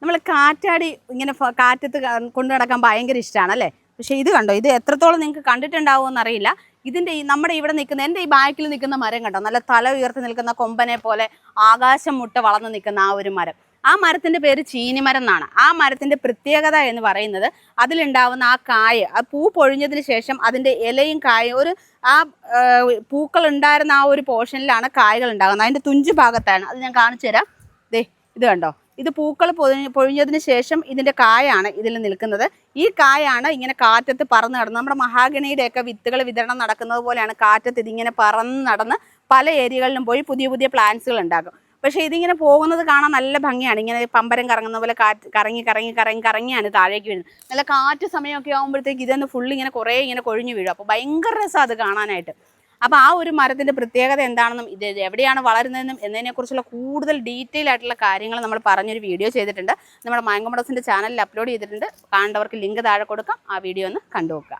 നമ്മൾ കാറ്റാടി ഇങ്ങനെ കാറ്റത്ത് കൊണ്ടു നടക്കാൻ ഭയങ്കര ഇഷ്ടമാണ് അല്ലേ? പക്ഷേ ഇത് കണ്ടോ, ഇത് എത്രത്തോളം നിങ്ങൾക്ക് കണ്ടിട്ടുണ്ടാവുമെന്ന് അറിയില്ല. ഇതിൻ്റെ നമ്മുടെ ഇവിടെ നിൽക്കുന്ന എൻ്റെ ഈ ബാക്കിൽ നിൽക്കുന്ന മരം കണ്ടോ, നല്ല തല ഉയർത്തി നിൽക്കുന്ന കൊമ്പനെ പോലെ ആകാശം മുട്ട വളർന്നു നിൽക്കുന്ന ആ ഒരു മരം. ആ മരത്തിൻ്റെ പേര് ചീനിമരം എന്നാണ്. ആ മരത്തിൻ്റെ പ്രത്യേകത എന്ന് പറയുന്നത് അതിലുണ്ടാവുന്ന ആ കായ, ആ പൂ പൊഴിഞ്ഞതിന് ശേഷം അതിൻ്റെ ഇലയും കായും ആ പൂക്കൾ ഉണ്ടായിരുന്ന ആ ഒരു പോർഷനിലാണ് കായകൾ ഉണ്ടാകുന്നത്. അതിൻ്റെ തുഞ്ചു ഭാഗത്താണ്. അത് ഞാൻ കാണിച്ചു തരാം. ഇത് കണ്ടോ, ഇത് പൂക്കൾ പൊഴിഞ്ഞതിന് ശേഷം ഇതിൻ്റെ കായാണ് ഇതിൽ നിൽക്കുന്നത്. ഈ കായാണ് ഇങ്ങനെ കാറ്റത്ത് പറന്ന് നടന്ന് നമ്മുടെ മഹാഗണിയുടെയൊക്കെ വിത്തുകൾ വിതരണം നടക്കുന്നത് പോലെയാണ് കാറ്റത്ത് ഇതിങ്ങനെ പറന്ന് നടന്ന് പല ഏരിയകളിലും പോയി പുതിയ പുതിയ പ്ലാന്റ്സുകൾ ഉണ്ടാക്കും. പക്ഷേ ഇതിങ്ങനെ പോകുന്നത് കാണാൻ നല്ല ഭംഗിയാണ്. ഇങ്ങനെ പമ്പരം കറങ്ങുന്ന പോലെ കറങ്ങിയാണ് താഴേക്ക് വീഴുന്നത്. നല്ല കാറ്റ് സമയമൊക്കെ ആകുമ്പോഴത്തേക്ക് ഇതൊന്ന് ഫുള്ള് ഇങ്ങനെ കുറേ ഇങ്ങനെ കൊഴിഞ്ഞു വീഴും. അപ്പോൾ ഭയങ്കര രസമാണ് അത് കാണാനായിട്ട്. അപ്പോൾ ആ ഒരു മരത്തിൻ്റെ പ്രത്യേകത എന്താണെന്നും ഇത് എവിടെയാണ് വളരുന്നതെന്നും എന്നതിനെക്കുറിച്ചുള്ള കൂടുതൽ ഡീറ്റെയിൽ ആയിട്ടുള്ള കാര്യങ്ങൾ നമ്മൾ പറഞ്ഞൊരു വീഡിയോ ചെയ്തിട്ടുണ്ട്. നമ്മുടെ മാംഗോ മോഡൽസിൻ്റെ ചാനലിൽ അപ്ലോഡ് ചെയ്തിട്ടുണ്ട്. കാണേണ്ടവർക്ക് ലിങ്ക് താഴെ കൊടുക്കാം. ആ വീഡിയോ ഒന്ന് കണ്ടു നോക്കുക.